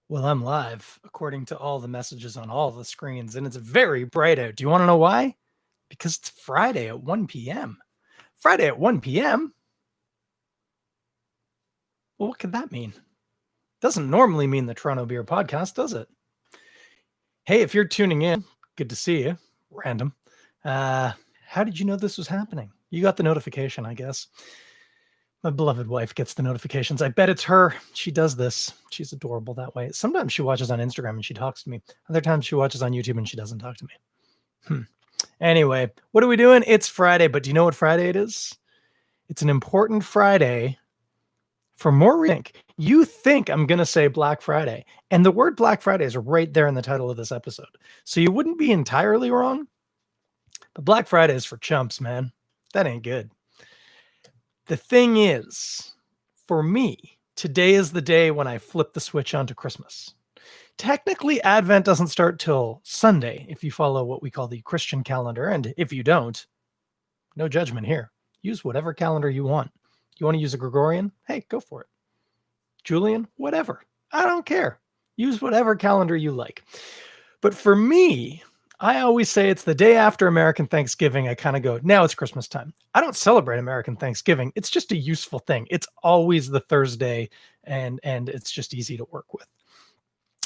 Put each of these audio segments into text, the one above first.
Well, I'm live according to all the messages on all the screens, and it's very bright out. Do you want to know why? Because it's Friday at 1 p.m. Friday at 1 p.m.? Well, what could that mean? Doesn't normally mean the Toronto Beer Podcast, does it? Hey, if you're tuning in, good to see you. Random. How did you know this was happening? You got the notification, I guess. My beloved wife gets the notifications. I bet it's her. She does this. She's adorable that way. Sometimes she watches on Instagram and she talks to me. Other times she watches on YouTube and she doesn't talk to me. Anyway, what are we doing? It's Friday, but do you know what Friday it is? It's an important Friday for more reason. You think I'm going to say Black Friday, and the word Black Friday is right there in the title of this episode. So you wouldn't be entirely wrong, but Black Friday is for chumps, man. That ain't good. The thing is, for me, today is the day when I flip the switch onto Christmas. Technically, Advent doesn't start till Sunday if you follow what we call the Christian calendar. And if you don't, no judgment here. Use whatever calendar you want. You want to use a Gregorian? Hey, go for it. Julian, whatever. I don't care. Use whatever calendar you like. But for me, I always say it's the day after American Thanksgiving. I kind of go, now it's Christmas time. I don't celebrate American Thanksgiving. It's just a useful thing. It's always the Thursday, and it's just easy to work with.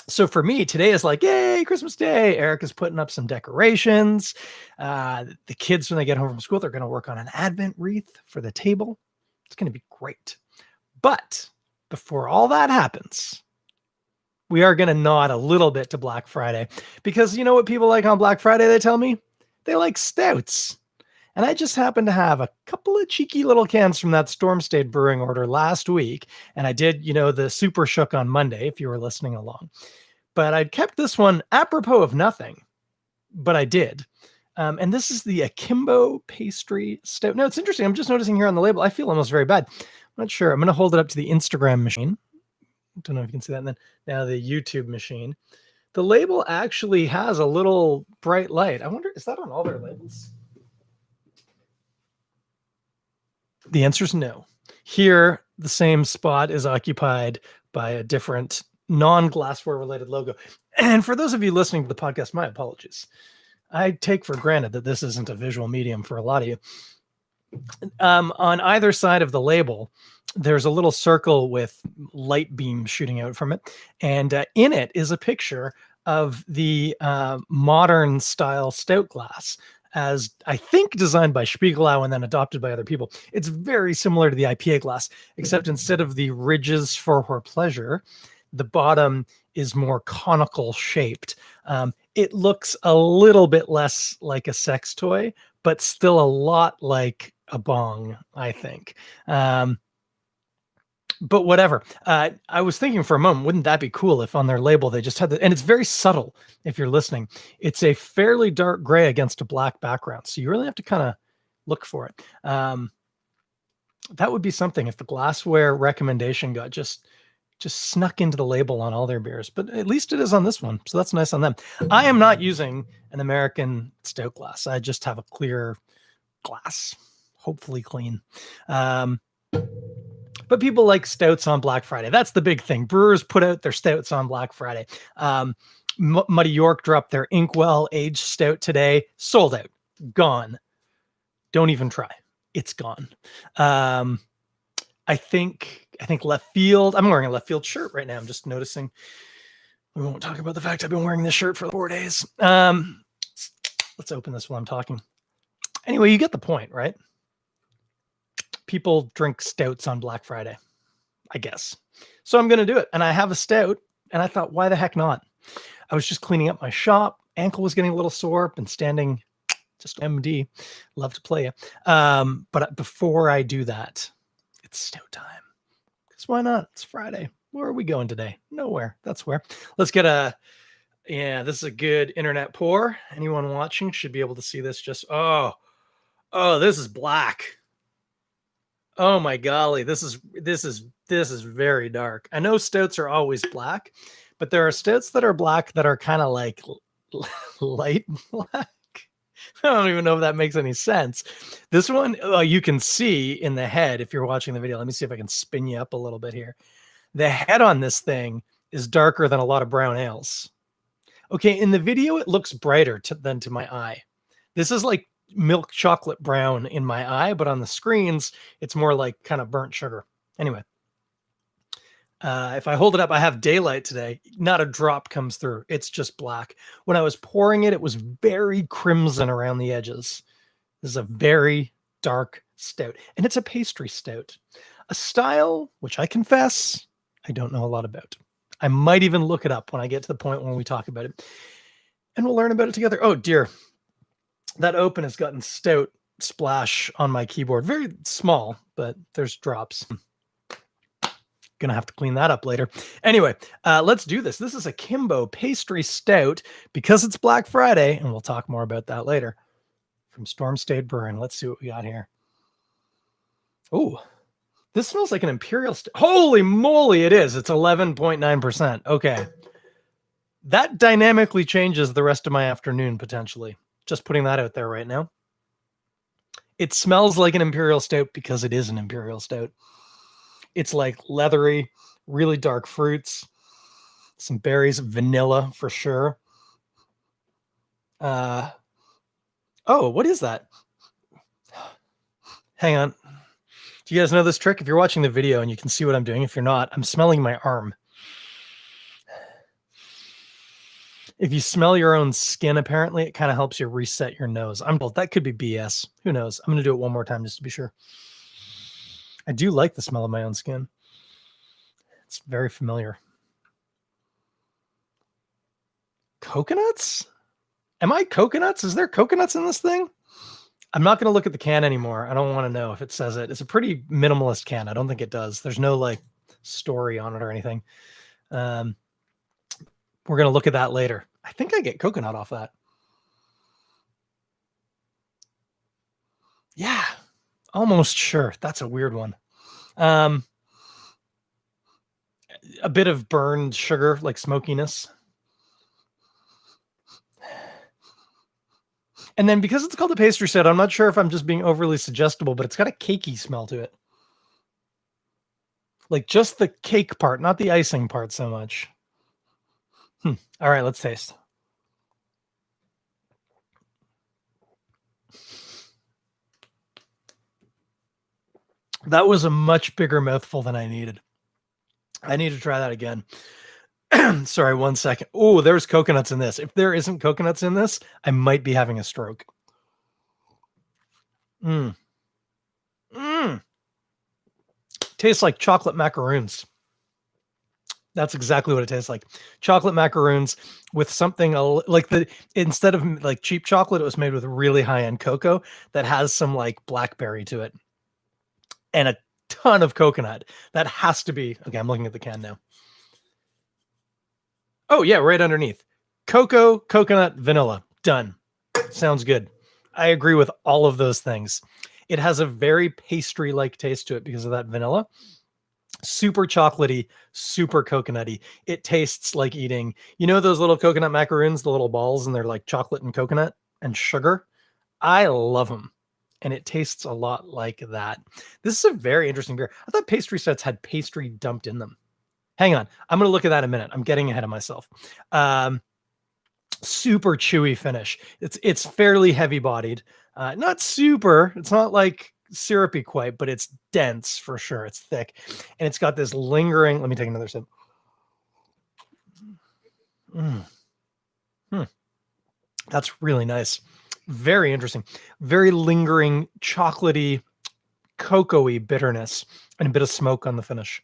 So for me, today is like, yay, Christmas Day. Eric is putting up some decorations. The kids, when they get home from school, they're going to work on an Advent wreath for the table. It's going to be great. But before all that happens, we are going to nod a little bit to Black Friday, because you know what people like on Black Friday, they tell me? They like stouts. And I just happened to have a couple of cheeky little cans from that Storm Stayed Brewing order last week. And I did, the Super Shook on Monday, if you were listening along. But I'd kept this one apropos of nothing, but I did. And this is the Akimbo Pastry Stout. Now, it's interesting. I'm just noticing here on the label, I feel almost very bad. I'm not sure. I'm going to hold it up to the Instagram machine. Don't know if you can see that. And then now the YouTube machine. The label actually has a little bright light. I wonder, is that on all their labels? The answer is no. Here, the same spot is occupied by a different non-glassware related logo. And for those of you listening to the podcast, my apologies. I take for granted that this isn't a visual medium for a lot of you. On either side of the label, there's a little circle with light beams shooting out from it. And in it is a picture of the modern style stout glass, as I think designed by Spiegelau and then adopted by other people. It's very similar to the IPA glass, except instead of the ridges for pleasure, the bottom is more conical shaped. It looks a little bit less like a sex toy, but still a lot like a bong, I think. But whatever. I was thinking for a moment, wouldn't that be cool if on their label they just had and it's very subtle if you're listening. It's a fairly dark gray against a black background. So you really have to kind of look for it. That would be something if the glassware recommendation got just snuck into the label on all their beers, but at least it is on this one. So that's nice on them. I am not using an American stout glass. I just have a clear glass, hopefully clean. But people like stouts on Black Friday. That's the big thing. Brewers put out their stouts on Black Friday. Muddy York dropped their Inkwell aged stout today. Sold out. Gone. Don't even try. It's gone. I think left field. I'm wearing a left field shirt right now. I'm just noticing. We won't talk about the fact I've been wearing this shirt for 4 days. Let's open this while I'm talking. Anyway, you get the point, right? People drink stouts on Black Friday, I guess. So I'm going to do it. And I have a stout, and I thought, why the heck not? I was just cleaning up my shop. Ankle was getting a little sore. Been standing just MD. Love to play you. But before I do that, it's stout time. Because why not? It's Friday. Where are we going today? Nowhere. That's where. Let's get this is a good internet pour. Anyone watching should be able to see this. Oh, this is black. Oh my golly, this is very dark. I know stouts are always black, but there are stouts that are black that are kind of like light black. I don't even know if that makes any sense. This one, you can see in the head if you're watching the video. Let me see if I can spin you up a little bit here. The head on this thing is darker than a lot of brown ales. Okay, in the video, it looks brighter than to my eye. This is like milk chocolate brown in my eye, but on the screens, it's more like kind of burnt sugar. Anyway, if I hold it up, I have daylight today. Not a drop comes through. It's just black. When I was pouring it, it was very crimson around the edges. This is a very dark stout, and it's a pastry stout, a style which I confess I don't know a lot about. I might even look it up when I get to the point when we talk about it, and we'll learn about it together. Oh dear, that open has gotten stout splash on my keyboard. Very small, but there's drops. Gonna have to clean that up later. Anyway, let's do this. This is a Akimbo Pastry Stout because it's Black Friday, and we'll talk more about that later. From Storm Stayed Brewing. Let's see what we got here. Oh, this smells like an Imperial Stout. Holy moly, it is. It's 11.9%. Okay. That dynamically changes the rest of my afternoon, potentially. Just putting that out there right now. It smells like an Imperial Stout because it is an Imperial Stout. It's like leathery, really dark fruits, some berries, vanilla for sure. Oh, what is that? Hang on. Do you guys know this trick? If you're watching the video and you can see what I'm doing, if you're not, I'm smelling my arm. If you smell your own skin, apparently, it kind of helps you reset your nose. I'm told that could be BS. Who knows? I'm going to do it one more time just to be sure. I do like the smell of my own skin. It's very familiar. Coconuts? Am I coconuts? Is there coconuts in this thing? I'm not going to look at the can anymore. I don't want to know if it says it. It's a pretty minimalist can. I don't think it does. There's no like story on it or anything. We're going to look at that later. I think I get coconut off that. Yeah, almost sure. That's a weird one. A bit of burned sugar, like smokiness. And then because it's called a pastry stout, I'm not sure if I'm just being overly suggestible, but it's got a cakey smell to it. Like just the cake part, not the icing part so much. All right, let's taste. That was a much bigger mouthful than I needed. I need to try that again. Sorry, 1 second. Oh, there's coconuts in this. If there isn't coconuts in this, I might be having a stroke. Tastes like chocolate macaroons. That's exactly what it tastes like. Chocolate macaroons with something like instead of like cheap chocolate, it was made with really high-end cocoa that has some like blackberry to it and a ton of coconut. That has to be, okay, I'm looking at the can now. Oh yeah, right underneath. Cocoa, coconut, vanilla. Done. Sounds good. I agree with all of those things. It has a very pastry-like taste to it because of that vanilla. Super chocolatey, super coconutty. It tastes like eating, you know, those little coconut macaroons, the little balls, and they're like chocolate and coconut and sugar. I love them. And it tastes a lot like that. This is a very interesting beer. I thought pastry stouts had pastry dumped in them. Hang on. I'm going to look at that in a minute. I'm getting ahead of myself. Super chewy finish. It's fairly heavy bodied. Not super. It's not like syrupy quite, but it's dense for sure. It's thick. And it's got this lingering. Let me take another sip. That's really nice. Very interesting. Very lingering, chocolatey, cocoa-y bitterness and a bit of smoke on the finish.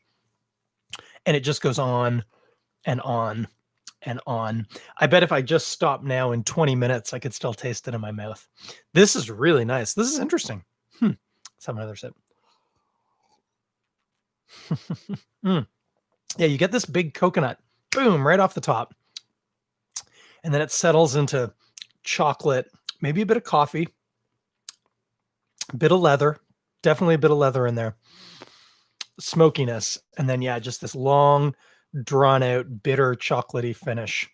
And it just goes on and on and on. I bet if I just stopped now in 20 minutes, I could still taste it in my mouth. This is really nice. This is interesting. Let's have another sip. Yeah, you get this big coconut, boom, right off the top. And then it settles into chocolate, maybe a bit of coffee, a bit of leather, definitely a bit of leather in there, smokiness, and then, yeah, just this long, drawn out, bitter, chocolatey finish.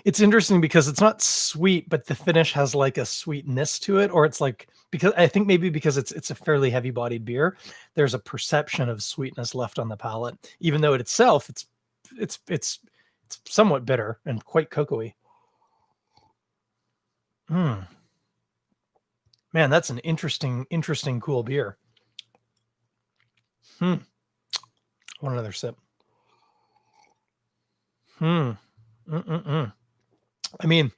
It's interesting because it's not sweet, but the finish has like a sweetness to it, or it's like because I think maybe because it's a fairly heavy bodied beer, there's a perception of sweetness left on the palate, even though it itself it's it's it's somewhat bitter and quite cocoa-y. Mm, man, that's an interesting cool beer. Hmm. One another sip. Hmm. Mm-mm-mm. I mean,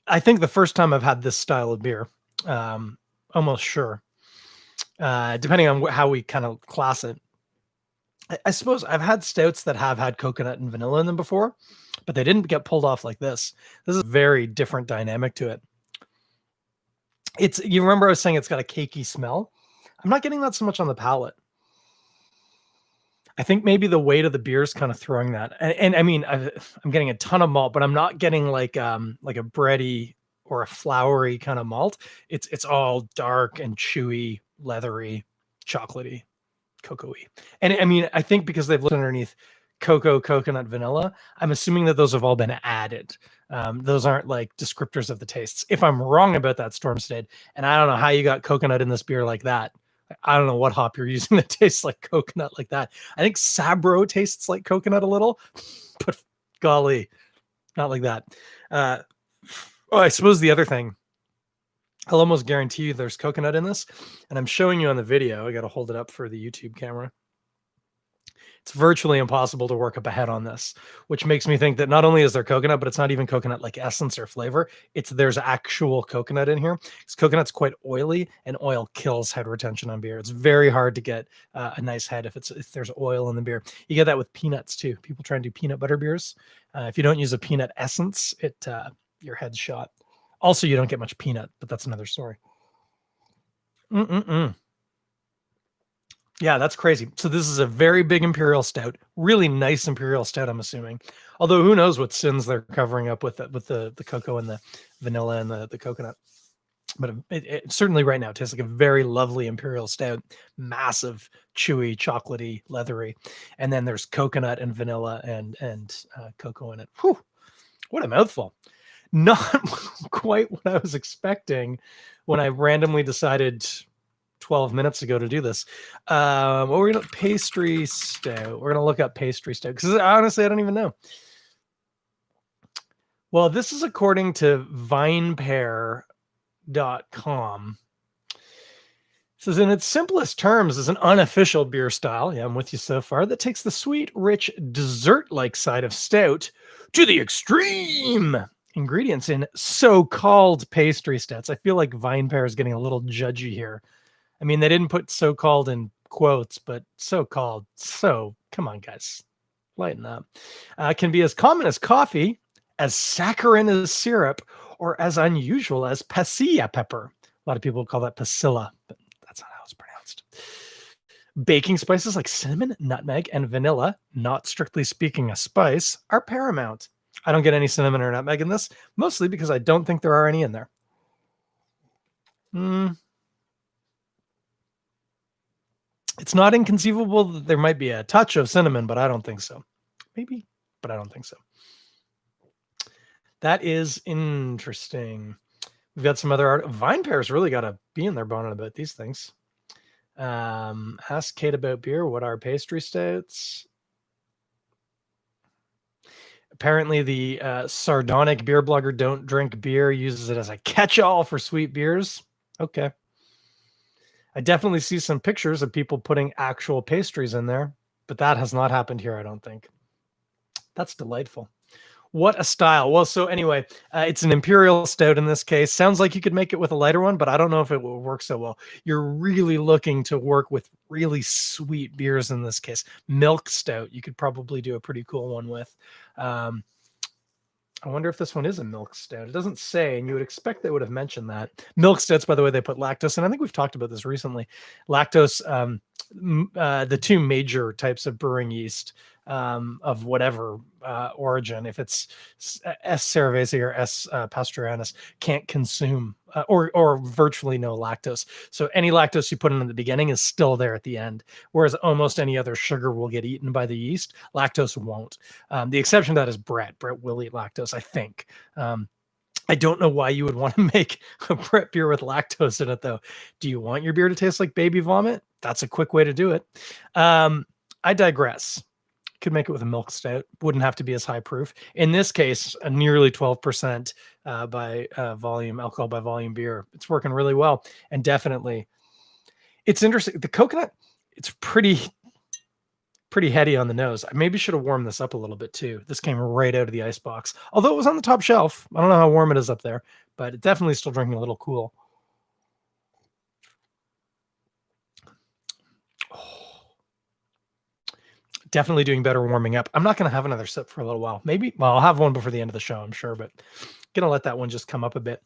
I think the first time I've had this style of beer, um, almost sure, depending on how we kind of class it. I suppose I've had stouts that have had coconut and vanilla in them before, but they didn't get pulled off like this. This is a very different dynamic to it. It's you remember I was saying it's got a cakey smell. I'm not getting that so much on the palate. I think maybe the weight of the beer is kind of throwing that. And I mean, I'm getting a ton of malt, but I'm not getting like a bready or a flowery kind of malt. It's all dark and chewy, leathery, chocolatey, cocoa-y. And I mean, I think because they've looked underneath cocoa, coconut, vanilla, I'm assuming that those have all been added. Those aren't like descriptors of the tastes. If I'm wrong about that, Storm Stayed, and I don't know how you got coconut in this beer like that. I don't know what hop you're using that tastes like coconut like that. I think Sabro tastes like coconut a little, but golly, not like that. Uh, oh, I suppose the other thing, I'll almost guarantee you there's coconut in this, and I'm showing you on the video. I got to hold it up for the YouTube camera. It's virtually impossible to work up a head on this, which makes me think that not only is there coconut, but it's not even coconut like essence or flavor. There's actual coconut in here. Because coconut's quite oily, and oil kills head retention on beer. It's very hard to get a nice head if there's oil in the beer. You get that with peanuts too. People try and do peanut butter beers. If you don't use a peanut essence, your head's shot. Also, you don't get much peanut, but that's another story. Mm-mm-mm. Yeah, that's crazy. So this is a very big imperial stout, really nice imperial stout, I'm assuming. Although who knows what sins they're covering up with the cocoa and the vanilla and the coconut. But it certainly right now tastes like a very lovely imperial stout, massive, chewy, chocolatey, leathery, and then there's coconut and vanilla and cocoa in it. Whew, what a mouthful! Not quite what I was expecting when I randomly decided 12 minutes ago to do this. Well, we're gonna pastry stout. We're gonna look up pastry stout because honestly, I don't even know. Well, this is according to vinepair.com. It says in its simplest terms is an unofficial beer style. Yeah, I'm with you so far. That takes the sweet, rich, dessert-like side of stout to the extreme. Ingredients in so-called pastry stouts. I feel like VinePair is getting a little judgy here. I mean, they didn't put so-called in quotes, but so-called. So, come on, guys. Lighten up. Can be as common as coffee, as saccharine as syrup, or as unusual as pasilla pepper. A lot of people call that pasilla, but that's not how it's pronounced. Baking spices like cinnamon, nutmeg, and vanilla, not strictly speaking a spice, are paramount. I don't get any cinnamon or nutmeg in this, mostly because I don't think there are any in there. It's not inconceivable that there might be a touch of cinnamon, but I don't think so. Maybe, but I don't think so. That is interesting. We've got some other art. VinePair's really got a bee in their bonnet about these things. Ask Kate about beer. What are pastry stouts? Apparently, the sardonic beer blogger Don't Drink Beer uses it as a catch-all for sweet beers. Okay. I definitely see some pictures of people putting actual pastries in there, but that has not happened here, I don't think. That's delightful. What a style. Well, so anyway, it's an imperial stout in this case. Sounds like you could make it with a lighter one, but I don't know if it will work so well. You're really looking to work with really sweet beers in this case. Milk stout, you could probably do a pretty cool one with. I wonder if this one is a milk stout. It doesn't say, and you would expect they would have mentioned that. Milk stouts, by the way, they put lactose in. I think we've talked about this recently. Lactose the two major types of brewing yeast of whatever origin, if it's S. cerevisiae or S. pasteurianus, can't consume or virtually no lactose. So any lactose you put in the beginning is still there at the end, whereas almost any other sugar will get eaten by the yeast. Lactose won't. The exception to that is Brett. Brett will eat lactose, I think. I don't know why you would want to make a Brett beer with lactose in it, though. Do you want your beer to taste like baby vomit? That's a quick way to do it. I digress. Could make it with a milk stout. Wouldn't have to be as high proof. In this case, a nearly 12% by volume, alcohol by volume beer. It's working really well. And definitely, it's interesting. The coconut, it's pretty heady on the nose. I maybe should have warmed this up a little bit too. This came right out of the icebox. Although it was on the top shelf. I don't know how warm it is up there, but it definitely still drinking a little cool. Definitely doing better warming up. I'm not going to have another sip for a little while. Maybe, well, I'll have one before the end of the show, I'm sure, but going to let that one just come up a bit.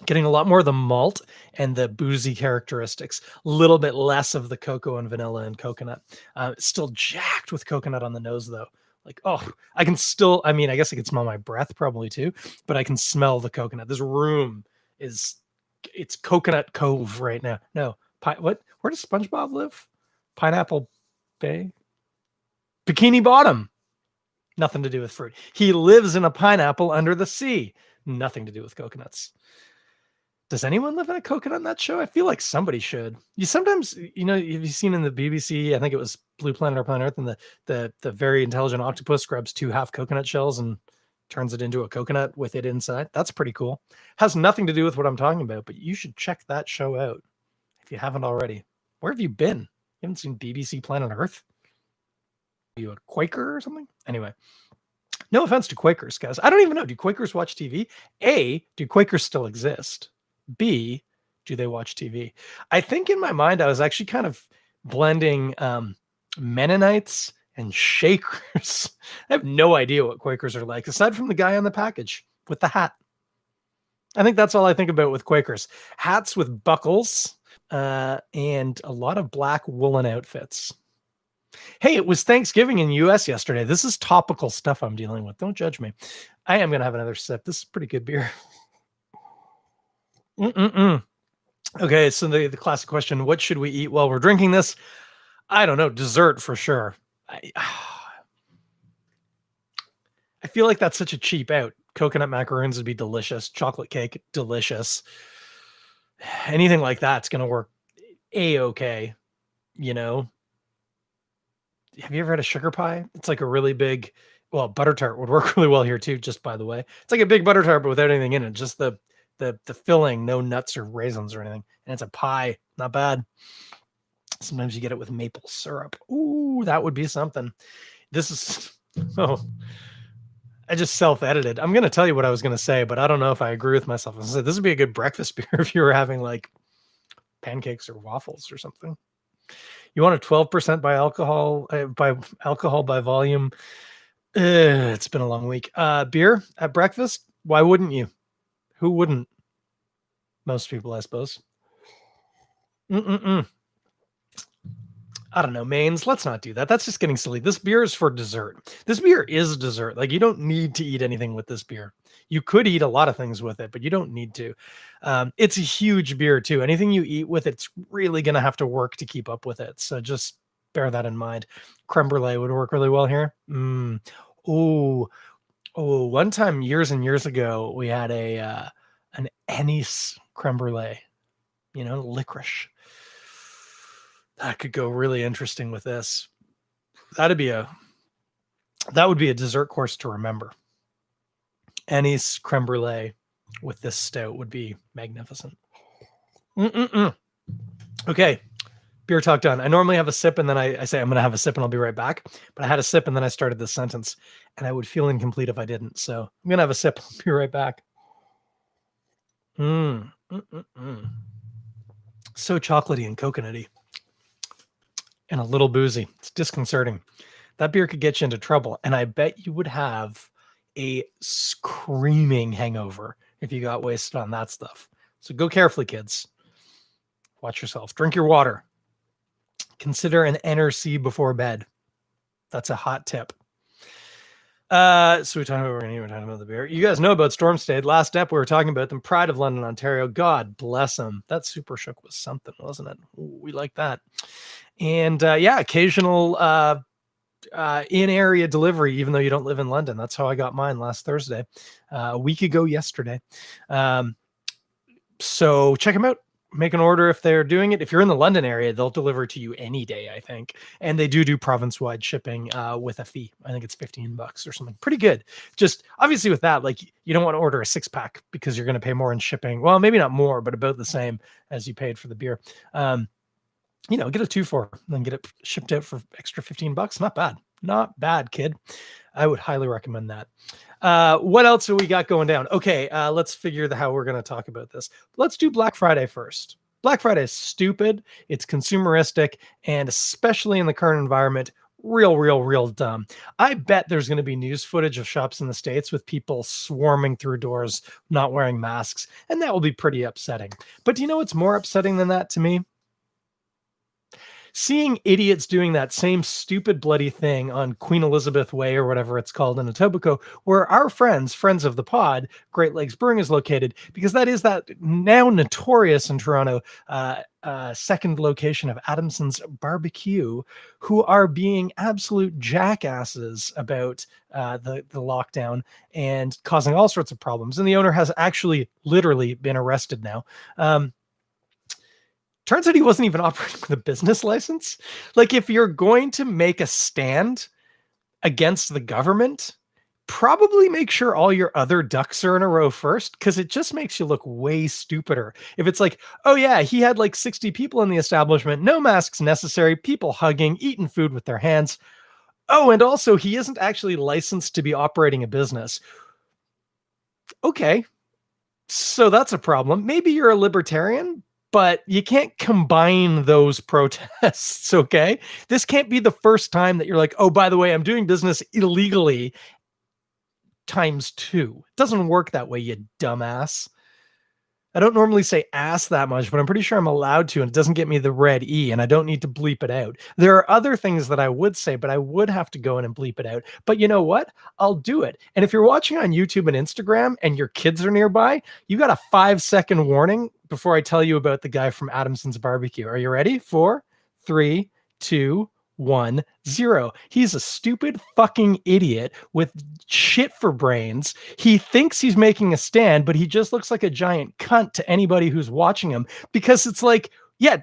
Getting a lot more of the malt and the boozy characteristics, a little bit less of the cocoa and vanilla and coconut. It's still jacked with coconut on the nose, though. Like, oh, I can still, I mean, I guess I can smell my breath probably too, but I can smell the coconut. This room it's Coconut Cove right now. No, where does SpongeBob live? Pineapple Bay? Bikini Bottom. Nothing to do with fruit. He lives in a pineapple under the sea. Nothing to do with coconuts. Does anyone live in a coconut in that show? I feel like somebody should. You sometimes, have you seen in the BBC, I think it was Blue Planet or Planet Earth, and the very intelligent octopus grabs 2 half coconut shells and turns it into a coconut with it inside. That's pretty cool. Has nothing to do with what I'm talking about, but you should check that show out if you haven't already. Where have you been? You haven't seen BBC Planet Earth? Are you a Quaker or something? Anyway, no offense to Quakers, guys. I don't even know. Do Quakers watch TV? A, do Quakers still exist? B, do they watch TV? I think in my mind, I was actually kind of blending Mennonites and Shakers. I have no idea what Quakers are like, aside from the guy on the package with the hat. I think that's all I think about with Quakers. Hats with buckles and a lot of black woolen outfits. Hey, it was Thanksgiving in the US yesterday. This is topical stuff I'm dealing with. Don't judge me. I am going to have another sip. This is pretty good beer. Okay, so the classic question, what should we eat while we're drinking this? I don't know. Dessert for sure. I feel like that's such a cheap out. Coconut macaroons would be delicious. Chocolate cake, delicious. Anything like that's going to work A-okay, Have you ever had a sugar pie? It's like a really big, well, butter tart would work really well here too, just by the way. It's like a big butter tart, but without anything in it. Just the filling, no nuts or raisins or anything. And it's a pie. Not bad. Sometimes you get it with maple syrup. Ooh, that would be something. This is, I just self-edited. I'm going to tell you what I was going to say, but I don't know if I agree with myself. I said, this would be a good breakfast beer if you were having like pancakes or waffles or something. You want a 12% by alcohol by volume. It's been a long week. Beer at breakfast? Why wouldn't you? Who wouldn't? Most people, I suppose. I don't know, mains. Let's not do that. That's just getting silly. This beer is for dessert. This beer is dessert. Like, you don't need to eat anything with this beer. You could eat a lot of things with it, but you don't need to. It's a huge beer too. Anything you eat with it's really going to have to work to keep up with it. So just bear that in mind. Creme brulee would work really well here. One time years and years ago, we had an anise creme brulee, licorice. That could go really interesting with this. That would be a dessert course to remember. Anise creme brulee with this stout would be magnificent. Okay, beer talk done. I normally have a sip and then I say I'm going to have a sip and I'll be right back. But I had a sip and then I started this sentence and I would feel incomplete if I didn't. So I'm going to have a sip. I'll be right back. So chocolatey and coconutty. And a little boozy. It's disconcerting. That beer could get you into trouble. And I bet you would have a screaming hangover if you got wasted on that stuff. So go carefully, kids. Watch yourself. Drink your water. consider an NRC before bed. That's a hot tip. So we're talking about the beer. You guys know about Storm Stayed. Last step we were talking about them. Pride of London, Ontario. God bless them. That Super Shook was something, wasn't it? Ooh, we like that. And occasional in-area delivery, even though you don't live in London. That's how I got mine last Thursday, a week ago yesterday. So check them out. Make an order if they're doing it. If you're in the London area, they'll deliver to you any day, I think. And they do province-wide shipping with a fee. I think it's $15 or something. Pretty good. Just obviously with that, like you don't want to order a 6-pack because you're going to pay more in shipping. Well, maybe not more, but about the same as you paid for the beer. Get a 2-4, then get it shipped out for extra $15. Not bad. Not bad, kid. I would highly recommend that. What else have we got going down? Okay, let's figure out how we're going to talk about this. Let's do Black Friday first. Black Friday is stupid. It's consumeristic, and especially in the current environment, real dumb. I bet there's going to be news footage of shops in the States with people swarming through doors, not wearing masks, and that will be pretty upsetting. But do you know what's more upsetting than that to me? Seeing idiots doing that same stupid bloody thing on Queen Elizabeth Way or whatever it's called in Etobicoke, where our friends of the pod, Great Lakes Brewing, is located, because that is that now notorious in Toronto second location of Adamson's BBQ, who are being absolute jackasses about the lockdown and causing all sorts of problems. And the owner has actually literally been arrested now. Turns out he wasn't even operating with a business license. Like, if you're going to make a stand against the government, probably make sure all your other ducks are in a row first, because it just makes you look way stupider. If it's like, oh yeah, he had like 60 people in the establishment, no masks necessary, people hugging, eating food with their hands. Oh, and also he isn't actually licensed to be operating a business. Okay, so that's a problem. Maybe you're a libertarian, but you can't combine those protests, okay? This can't be the first time that you're like, oh, by the way, I'm doing business illegally ×2. It doesn't work that way, you dumbass. I don't normally say ass that much, but I'm pretty sure I'm allowed to, and it doesn't get me the red E, and I don't need to bleep it out. There are other things that I would say, but I would have to go in and bleep it out. But you know what? I'll do it. And if you're watching on YouTube and Instagram and your kids are nearby, you got a 5-second warning before I tell you about the guy from Adamson's BBQ. Are you ready? 4, 3, 2, 1, 0. He's a stupid fucking idiot with shit for brains. He thinks he's making a stand, but he just looks like a giant cunt to anybody who's watching him, because it's like, yeah,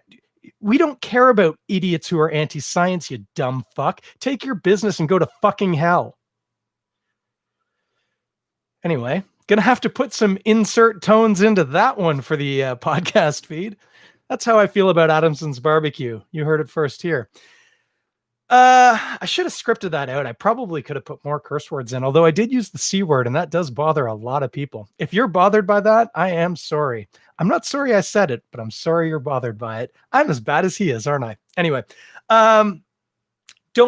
we don't care about idiots who are anti-science, you dumb fuck. Take your business and go to fucking hell. Anyway, gonna have to put some insert tones into that one for the podcast feed. That's how I feel about Adamson's BBQ. You heard it first here. I should have scripted that out. I probably could have put more curse words in, although I did use the C word, and that does bother a lot of people. If you're bothered by that, I am sorry. I'm not sorry I said it, but I'm sorry you're bothered by it. I'm as bad as he is, aren't I? Anyway, don't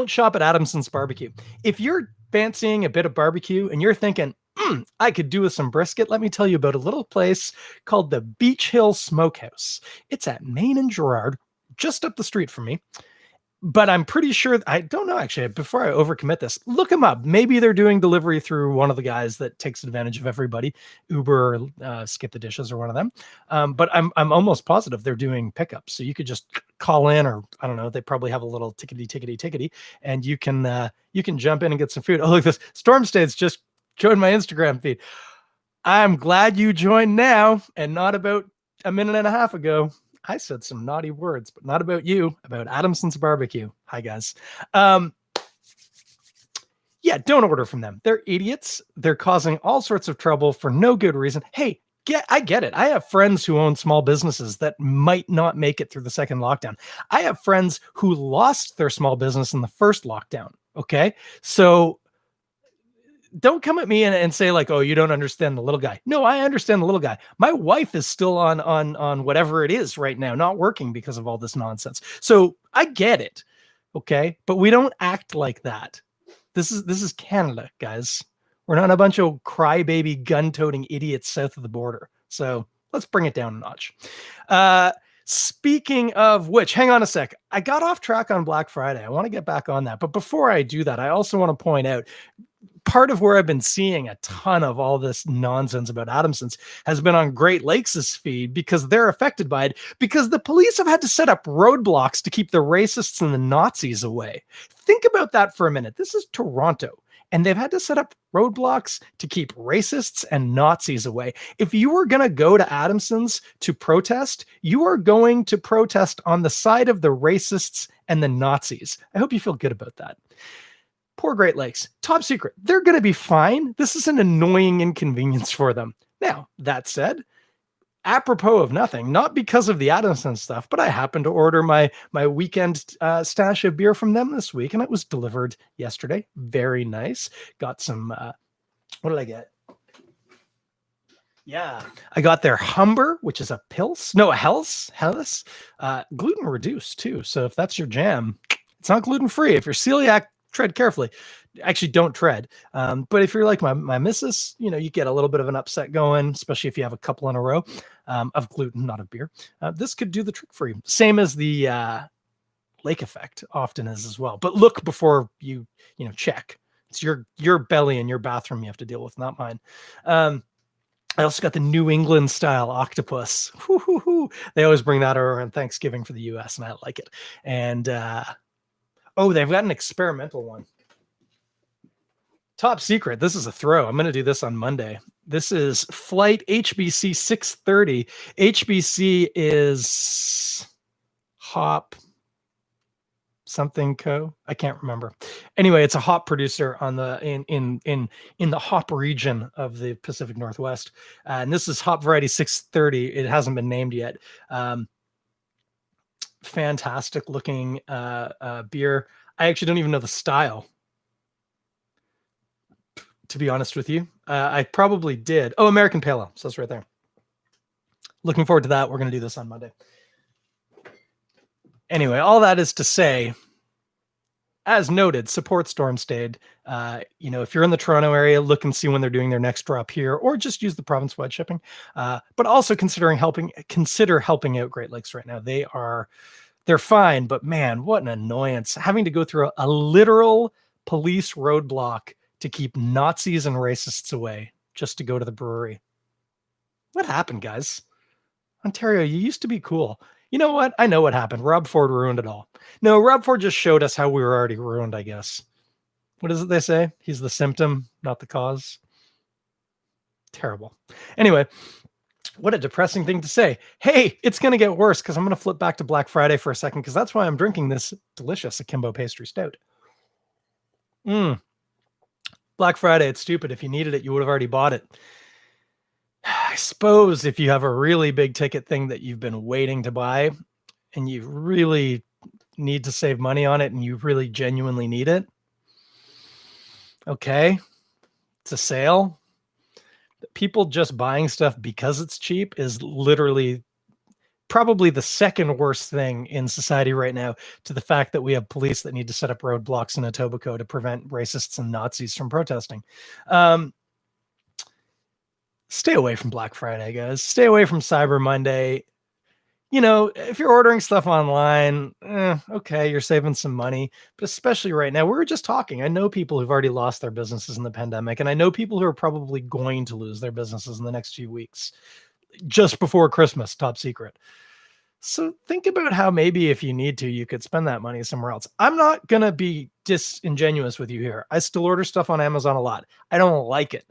shop at Adamson's BBQ. If you're fancying a bit of barbecue and you're thinking, I could do with some brisket, let me tell you about a little place called the Beach Hill Smokehouse. It's at Main and Gerard, just up the street from me. But I'm pretty sure, I don't know actually, before I overcommit this, look them up. Maybe they're doing delivery through one of the guys that takes advantage of everybody, Uber or Skip the Dishes or one of them. But I'm almost positive they're doing pickups. So you could just call in, or I don't know, they probably have a little tickety, and you can jump in and get some food. Oh, look, this Storm Stayed's just joined my Instagram feed. I'm glad you joined now and not about a minute and a half ago. I said some naughty words, but not about you, about Adamson's BBQ. Hi, guys. Yeah, don't order from them. They're idiots. They're causing all sorts of trouble for no good reason. Hey, I get it. I have friends who own small businesses that might not make it through the second lockdown. I have friends who lost their small business in the first lockdown. Okay. So don't come at me and say like, oh, you don't understand the little guy. No, I understand the little guy. My wife is still on whatever it is right now, not working because of all this nonsense. So I get it. Okay. But we don't act like that. This is Canada, guys. We're not a bunch of crybaby gun-toting idiots south of the border. So let's bring it down a notch. Speaking of which, hang on a sec. I got off track on Black Friday. I want to get back on that. But before I do that, I also want to point out part of where I've been seeing a ton of all this nonsense about Adamson's has been on Great Lakes' feed because they're affected by it, because the police have had to set up roadblocks to keep the racists and the Nazis away. Think about that for a minute. This is Toronto, and they've had to set up roadblocks to keep racists and Nazis away. If you were going to go to Adamson's to protest, you are going to protest on the side of the racists and the Nazis. I hope you feel good about that. Poor Great Lakes. Top secret. They're going to be fine. This is an annoying inconvenience for them. Now, that said, apropos of nothing, not because of the Adamson stuff, but I happened to order my weekend stash of beer from them this week, and it was delivered yesterday. Very nice. Got some, what did I get? Yeah, I got their Humber, which is a Helles, gluten reduced too. So if that's your jam, it's not gluten free. If you're celiac, tread carefully. Actually, don't tread. But if you're like my missus, you get a little bit of an upset going, especially if you have a couple in a row of gluten, not of beer. This could do the trick for you. Same as the lake effect often is as well. But look before you check. It's your belly and your bathroom you have to deal with, not mine. I also got the New England style octopus. They always bring that over on Thanksgiving for the US, and I like it. And they've got an experimental one. Top secret. This is a throw. I'm going to do this on Monday. This is Flight HBC 630. HBC is Hop something co. I can't remember. Anyway, it's a hop producer on the in the hop region of the Pacific Northwest. And this is hop variety 630. It hasn't been named yet. Fantastic looking beer. I actually don't even know the style, to be honest with you. I probably did. Oh, American Pale Ale. So it's right there. Looking forward to that. We're going to do this on Monday. Anyway, all that is to say, as noted, support Storm Stayed. If you're in the Toronto area, look and see when they're doing their next drop here, or just use the province-wide shipping. But also consider helping out Great Lakes right now. They're fine, but man, what an annoyance having to go through a literal police roadblock to keep Nazis and racists away just to go to the brewery. What happened, guys? Ontario, you used to be cool. You know what? I know what happened. Rob Ford ruined it all. No, Rob Ford just showed us how we were already ruined, I guess. What is it they say? He's the symptom, not the cause. Terrible. Anyway, what a depressing thing to say. Hey, it's going to get worse because I'm going to flip back to Black Friday for a second because that's why I'm drinking this delicious Akimbo Pastry Stout. Black Friday, it's stupid. If you needed it, you would have already bought it. I suppose if you have a really big ticket thing that you've been waiting to buy and you really need to save money on it and you really genuinely need it, okay, it's a sale. People just buying stuff because it's cheap is literally probably the second worst thing in society right now, to the fact that we have police that need to set up roadblocks in Etobicoke to prevent racists and Nazis from protesting. Stay away from Black Friday, guys. Stay away from Cyber Monday. If you're ordering stuff online, okay, you're saving some money. But especially right now, we were just talking. I know people who've already lost their businesses in the pandemic, and I know people who are probably going to lose their businesses in the next few weeks, just before Christmas, top secret. So think about how maybe if you need to, you could spend that money somewhere else. I'm not going to be disingenuous with you here. I still order stuff on Amazon a lot. I don't like it.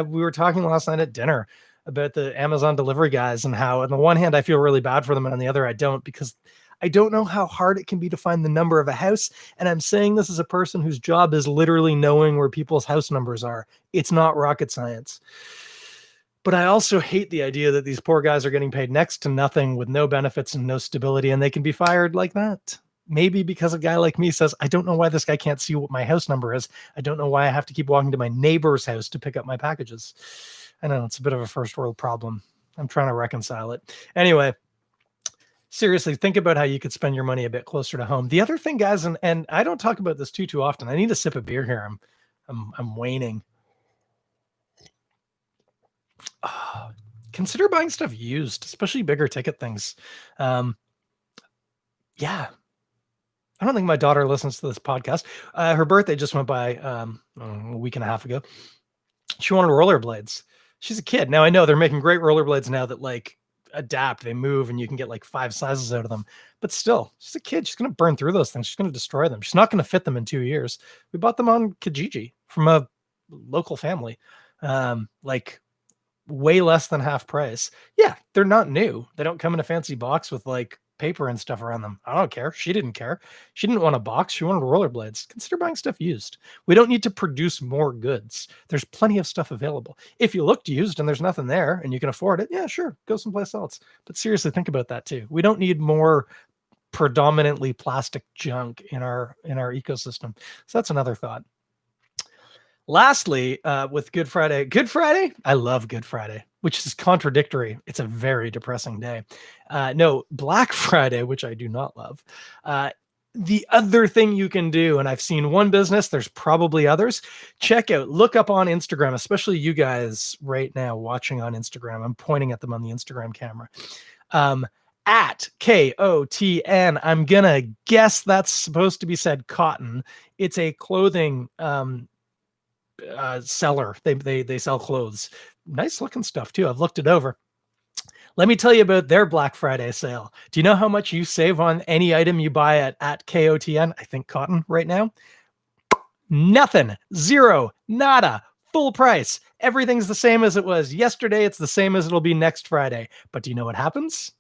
We were talking last night at dinner about the Amazon delivery guys and how on the one hand I feel really bad for them and on the other I don't, because I don't know how hard it can be to find the number of a house. And I'm saying this as a person whose job is literally knowing where people's house numbers are. It's not rocket science. But I also hate the idea that these poor guys are getting paid next to nothing with no benefits and no stability, and they can be fired like that. Maybe because a guy like me says, I don't know why this guy can't see what my house number is. I don't know why I have to keep walking to my neighbor's house to pick up my packages. I know it's a bit of a first world problem. I'm trying to reconcile it. Anyway, seriously, think about how you could spend your money a bit closer to home. The other thing, guys, and I don't talk about this too often. I need a sip of beer here. I'm waning. Oh, consider buying stuff used, especially bigger ticket things. Yeah. I don't think my daughter listens to this podcast. Her birthday just went by a week and a half ago. She wanted rollerblades. She's a kid. Now I know they're making great rollerblades now that like adapt, they move, and you can get like 5 sizes out of them. But still, she's a kid. She's going to burn through those things. She's going to destroy them. She's not going to fit them in 2 years. We bought them on Kijiji from a local family. Like way less than half price. Yeah, they're not new. They don't come in a fancy box with like paper and stuff around them. I don't care. She didn't care. She didn't want a box. She wanted rollerblades. Consider buying stuff used. We don't need to produce more goods. There's plenty of stuff available. If you looked used and there's nothing there and you can afford it, yeah, sure, go someplace else. But seriously, think about that too. We don't need more predominantly plastic junk in our ecosystem. So that's another thought. Lastly, with Good Friday, I love Good Friday, which is contradictory. It's a very depressing day. No, Black Friday, which I do not love. The other thing you can do, and I've seen one business, there's probably others. Look up on Instagram, especially you guys right now watching on Instagram. I'm pointing at them on the Instagram camera. At KOTN, I'm gonna guess that's supposed to be said cotton. It's a clothing seller. They sell clothes. Nice looking stuff too. I've looked it over. Let me tell you about their Black Friday sale. Do you know how much you save on any item you buy at KOTN? I think cotton right now. Nothing. Zero. Nada. Full price. Everything's the same as it was yesterday. It's the same as it'll be next Friday. But do you know what happens?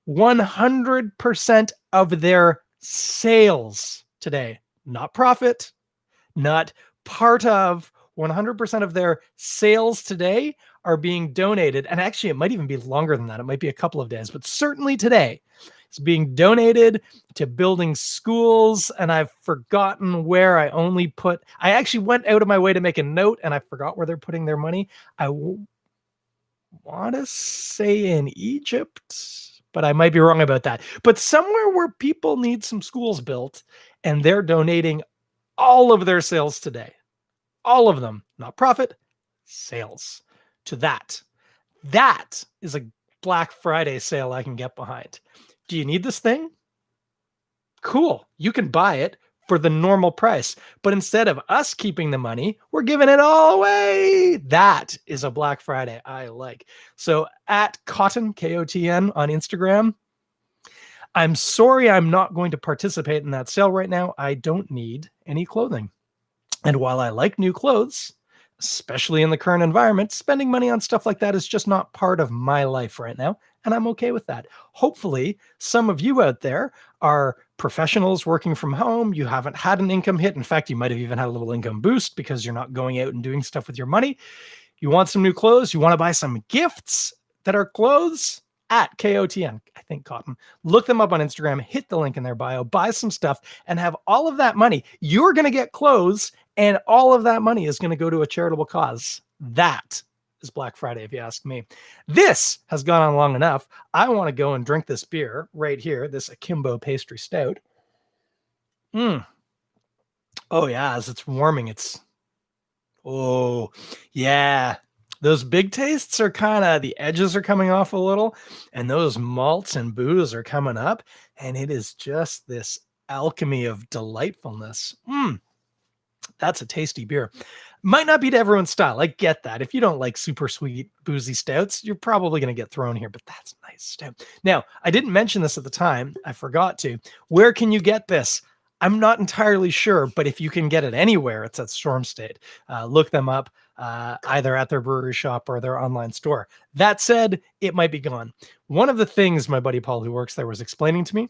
100% of their sales today, not profit, not part of, 100% of their sales today are being donated. And actually, it might even be longer than that. It might be a couple of days, but certainly today it's being donated to building schools. And I've forgotten where. I actually went out of my way to make a note and I forgot where they're putting their money. I want to say in Egypt, but I might be wrong about that. But somewhere where people need some schools built, and they're donating all of their sales today. All of them, not profit, sales to that. That is a Black Friday sale I can get behind. Do you need this thing? Cool. You can buy it for the normal price. But instead of us keeping the money, we're giving it all away. That is a Black Friday I like. So at Cotton, KOTN on Instagram, I'm sorry I'm not going to participate in that sale right now. I don't need any clothing. And while I like new clothes, especially in the current environment, spending money on stuff like that is just not part of my life right now. And I'm okay with that. Hopefully, some of you out there are professionals working from home. You haven't had an income hit. In fact, you might have even had a little income boost because you're not going out and doing stuff with your money. You want some new clothes. You want to buy some gifts that are clothes. At KOTN, I think Cotton. Look them up on Instagram, hit the link in their bio, buy some stuff, and have all of that money. You're going to get clothes, and all of that money is going to go to a charitable cause. That is Black Friday, if you ask me. This has gone on long enough. I want to go and drink this beer right here, this Akimbo Pastry Stout. Oh, yeah, as it's warming, oh, yeah. Those big tastes are the edges are coming off a little, and those malts and booze are coming up, and it is just this alchemy of delightfulness. That's a tasty beer. Might not be to everyone's style. I get that. If you don't like super sweet, boozy stouts, you're probably going to get thrown here, but that's a nice stout. Now, I didn't mention this at the time. I forgot to. Where can you get this? I'm not entirely sure, but if you can get it anywhere, it's at Storm Stayed. Look them up either at their brewery shop or their online store. That said, it might be gone. One of the things my buddy Paul, who works there, was explaining to me,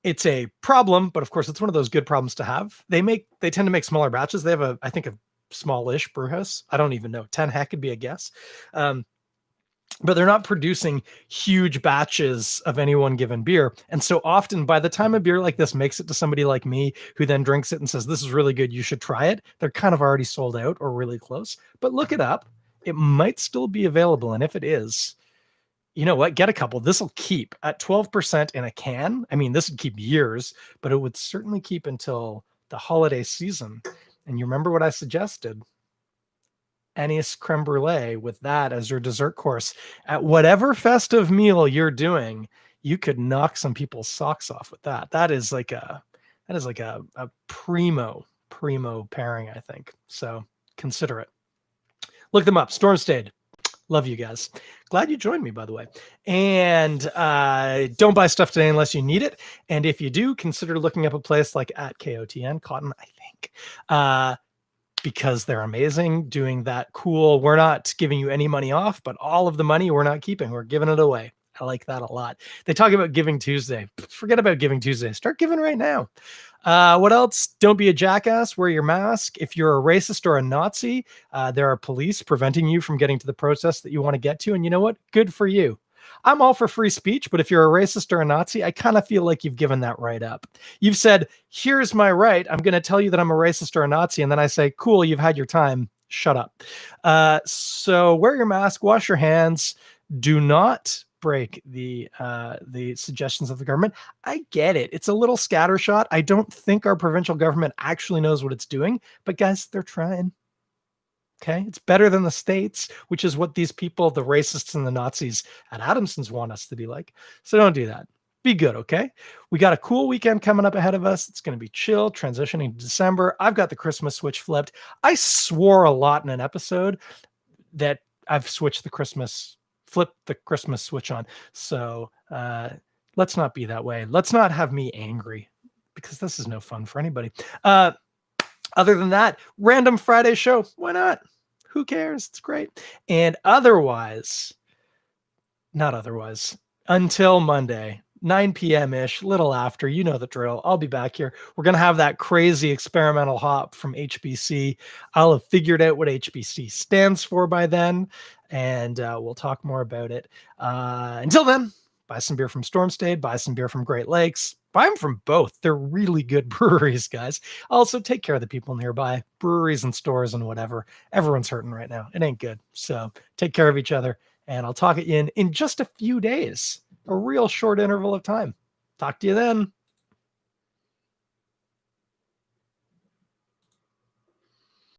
it's a problem, but of course, it's one of those good problems to have. They tend to make smaller batches. They have I think a smallish brew house. I don't even know. 10 heck could be a guess. But they're not producing huge batches of any one given beer. And so often by the time a beer like this makes it to somebody like me, who then drinks it and says, this is really good, you should try it, they're kind of already sold out or really close. But look it up. It might still be available. And if it is, you know what? Get a couple. This will keep at 12% in a can. I mean, this would keep years, but it would certainly keep until the holiday season. And you remember what I suggested? anise creme brulee with that as your dessert course at whatever festive meal you're doing, you could knock some people's socks off with that. That is like a primo pairing, I think. So consider it. Look them up. Storm Stayed. Love you guys. Glad you joined me, by the way. And don't buy stuff today unless you need it. And if you do, consider looking up a place like at KOTN, Cotton, I think, because they're amazing, doing that cool, we're not giving you any money off, but all of the money we're not keeping, we're giving it away. I like that a lot. They talk about Giving Tuesday. Forget about Giving Tuesday. Start giving right now. What else? Don't be a jackass. Wear your mask. If you're a racist or a Nazi, there are police preventing you from getting to the protest that you want to get to. And you know what? Good for you. I'm all for free speech, but if you're a racist or a Nazi, I kind of feel like you've given that right up. You've said, here's my right. I'm going to tell you that I'm a racist or a Nazi. And then I say, cool, you've had your time. Shut up. So wear your mask, wash your hands. Do not break the suggestions of the government. I get it. It's a little scattershot. I don't think our provincial government actually knows what it's doing, but guys, they're trying. Okay. It's better than the States, which is what these people, the racists and the Nazis at Adamson's want us to be like. So don't do that. Be good. Okay. We got a cool weekend coming up ahead of us. It's going to be chill, transitioning to December. I've got the Christmas switch flipped. I swore a lot in an episode that I've flipped the Christmas switch on. So let's not be that way. Let's not have me angry, because this is no fun for anybody. Other than that, random Friday show. Why not? Who cares? It's great. And not otherwise, until Monday, 9 p.m.-ish, little after, you know the drill. I'll be back here. We're going to have that crazy experimental hop from HBC. I'll have figured out what HBC stands for by then, and we'll talk more about it. Until then, buy some beer from Storm Stayed, buy some beer from Great Lakes. Buy them from both. They're really good breweries, guys. Also, take care of the people nearby, breweries and stores and whatever. Everyone's hurting right now. It ain't good. So take care of each other, and I'll talk at you in just a few days, a real short interval of time. Talk to you then.